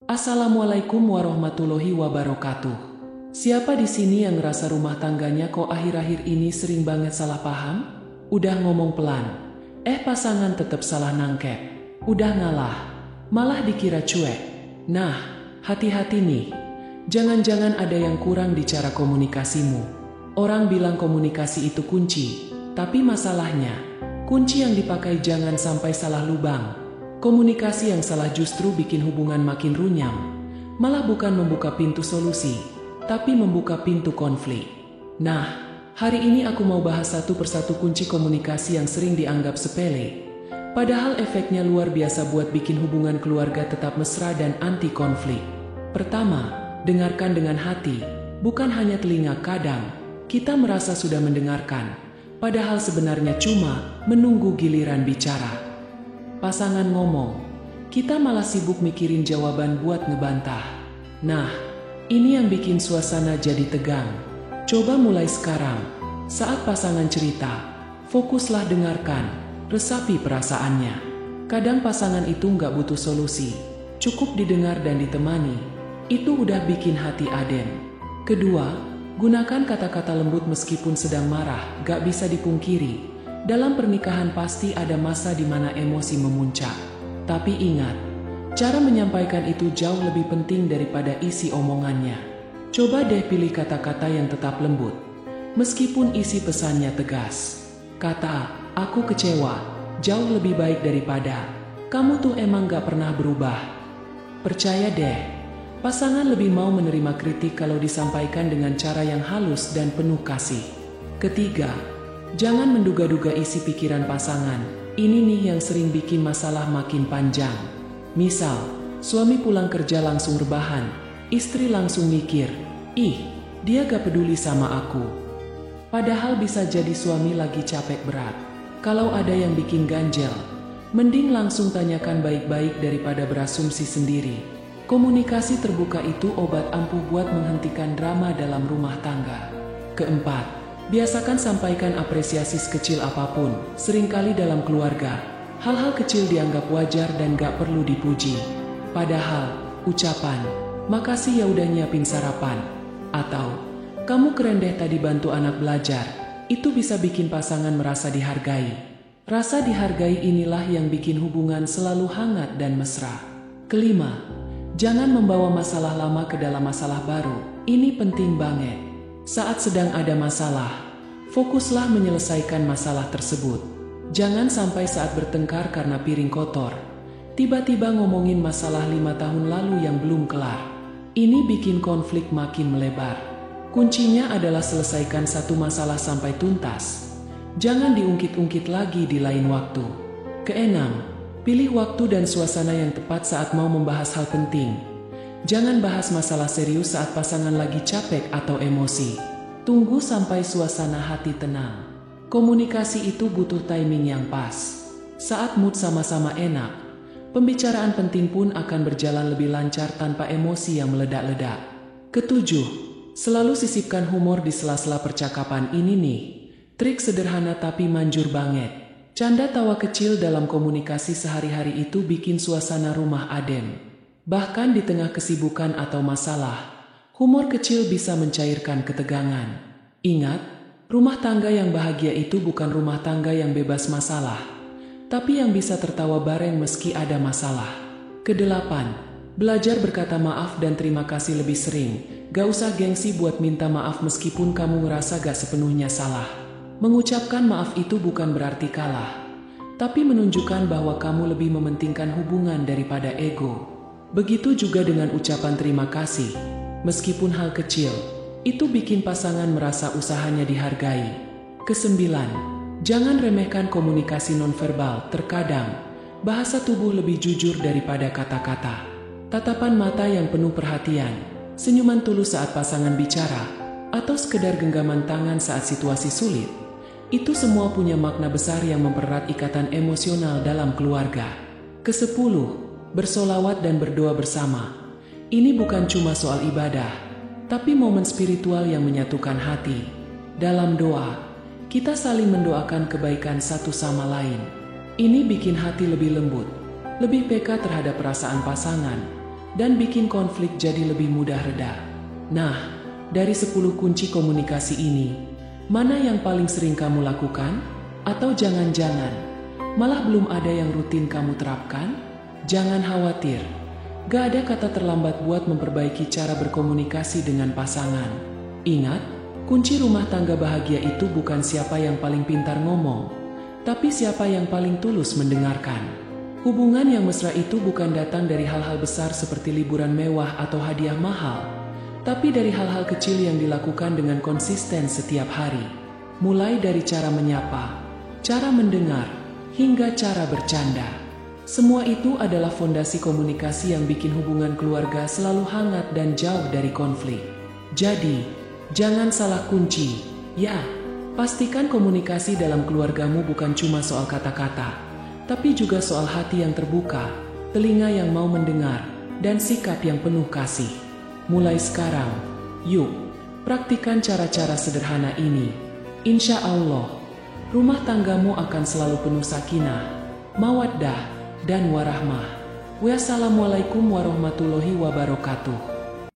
Assalamualaikum warahmatullahi wabarakatuh. Siapa di sini yang ngerasa rumah tangganya kok akhir-akhir ini sering banget salah paham? Udah ngomong pelan, pasangan tetap salah nangkep. Udah ngalah, malah dikira cuek. Nah, hati-hati nih. Jangan-jangan ada yang kurang di cara komunikasimu. Orang bilang komunikasi itu kunci, tapi masalahnya, kunci yang dipakai jangan sampai salah lubang. Komunikasi yang salah justru bikin hubungan makin runyam, malah bukan membuka pintu solusi, tapi membuka pintu konflik. Nah, hari ini aku mau bahas satu persatu kunci komunikasi yang sering dianggap sepele, padahal efeknya luar biasa buat bikin hubungan keluarga tetap mesra dan anti konflik. Pertama, dengarkan dengan hati, bukan hanya telinga. Kadang, kita merasa sudah mendengarkan, padahal sebenarnya cuma menunggu giliran bicara. Pasangan ngomong, kita malah sibuk mikirin jawaban buat ngebantah. Nah, ini yang bikin suasana jadi tegang. Coba mulai sekarang, saat pasangan cerita, fokuslah dengarkan, resapi perasaannya. Kadang pasangan itu nggak butuh solusi, cukup didengar dan ditemani. Itu udah bikin hati adem. Kedua, gunakan kata-kata lembut meskipun sedang marah, gak bisa dipungkiri. Dalam pernikahan pasti ada masa di mana emosi memuncak. Tapi ingat, cara menyampaikan itu jauh lebih penting daripada isi omongannya. Coba deh pilih kata-kata yang tetap lembut, meskipun isi pesannya tegas. Kata, aku kecewa, jauh lebih baik daripada, kamu tuh emang gak pernah berubah. Percaya deh, pasangan lebih mau menerima kritik kalau disampaikan dengan cara yang halus dan penuh kasih. Ketiga, jangan menduga-duga isi pikiran pasangan. Ini nih yang sering bikin masalah makin panjang. Misal, suami pulang kerja langsung rebahan, istri langsung mikir, ih, dia gak peduli sama aku. Padahal bisa jadi suami lagi capek berat. Kalau ada yang bikin ganjel, mending langsung tanyakan baik-baik daripada berasumsi sendiri. Komunikasi terbuka itu obat ampuh buat menghentikan drama dalam rumah tangga. Keempat, biasakan sampaikan apresiasi sekecil apapun. Seringkali dalam keluarga, hal-hal kecil dianggap wajar dan gak perlu dipuji. Padahal, ucapan, makasih ya udah nyiapin sarapan, atau, kamu keren deh tadi bantu anak belajar, itu bisa bikin pasangan merasa dihargai. Rasa dihargai inilah yang bikin hubungan selalu hangat dan mesra. Kelima, jangan membawa masalah lama ke dalam masalah baru. Ini penting banget. Saat sedang ada masalah, fokuslah menyelesaikan masalah tersebut. Jangan sampai saat bertengkar karena piring kotor, tiba-tiba ngomongin masalah 5 tahun lalu yang belum kelar. Ini bikin konflik makin melebar. Kuncinya adalah selesaikan satu masalah sampai tuntas. Jangan diungkit-ungkit lagi di lain waktu. Keenam, pilih waktu dan suasana yang tepat saat mau membahas hal penting. Jangan bahas masalah serius saat pasangan lagi capek atau emosi. Tunggu sampai suasana hati tenang. Komunikasi itu butuh timing yang pas. Saat mood sama-sama enak, pembicaraan penting pun akan berjalan lebih lancar tanpa emosi yang meledak-ledak. Ketujuh, selalu sisipkan humor di sela-sela percakapan. Ini nih, trik sederhana tapi manjur banget. Canda tawa kecil dalam komunikasi sehari-hari itu bikin suasana rumah adem. Bahkan di tengah kesibukan atau masalah, humor kecil bisa mencairkan ketegangan. Ingat, rumah tangga yang bahagia itu bukan rumah tangga yang bebas masalah, tapi yang bisa tertawa bareng meski ada masalah. Kedelapan, belajar berkata maaf dan terima kasih lebih sering. Gak usah gengsi buat minta maaf meskipun kamu ngerasa gak sepenuhnya salah. Mengucapkan maaf itu bukan berarti kalah, tapi menunjukkan bahwa kamu lebih mementingkan hubungan daripada ego. Begitu juga dengan ucapan terima kasih. Meskipun hal kecil, itu bikin pasangan merasa usahanya dihargai. Kesembilan, jangan remehkan komunikasi nonverbal. Terkadang, bahasa tubuh lebih jujur daripada kata-kata. Tatapan mata yang penuh perhatian, senyuman tulus saat pasangan bicara, atau sekedar genggaman tangan saat situasi sulit. Itu semua punya makna besar yang mempererat ikatan emosional dalam keluarga. Kesepuluh, bersolawat dan berdoa bersama. Ini bukan cuma soal ibadah, tapi momen spiritual yang menyatukan hati. Dalam doa, kita saling mendoakan kebaikan satu sama lain. Ini bikin hati lebih lembut, lebih peka terhadap perasaan pasangan, dan bikin konflik jadi lebih mudah reda. Nah, dari 10 kunci komunikasi ini, mana yang paling sering kamu lakukan? Atau jangan-jangan malah belum ada yang rutin kamu terapkan? Jangan khawatir, gak ada kata terlambat buat memperbaiki cara berkomunikasi dengan pasangan. Ingat, kunci rumah tangga bahagia itu bukan siapa yang paling pintar ngomong, tapi siapa yang paling tulus mendengarkan. Hubungan yang mesra itu bukan datang dari hal-hal besar seperti liburan mewah atau hadiah mahal, tapi dari hal-hal kecil yang dilakukan dengan konsisten setiap hari. Mulai dari cara menyapa, cara mendengar, hingga cara bercanda. Semua itu adalah fondasi komunikasi yang bikin hubungan keluarga selalu hangat dan jauh dari konflik. Jadi, jangan salah kunci. Ya, pastikan komunikasi dalam keluargamu bukan cuma soal kata-kata, tapi juga soal hati yang terbuka, telinga yang mau mendengar, dan sikap yang penuh kasih. Mulai sekarang, yuk, praktikan cara-cara sederhana ini. Insya Allah, rumah tanggamu akan selalu penuh sakinah, mawaddah, dan warahmah. Wassalamualaikum warahmatullahi wabarakatuh.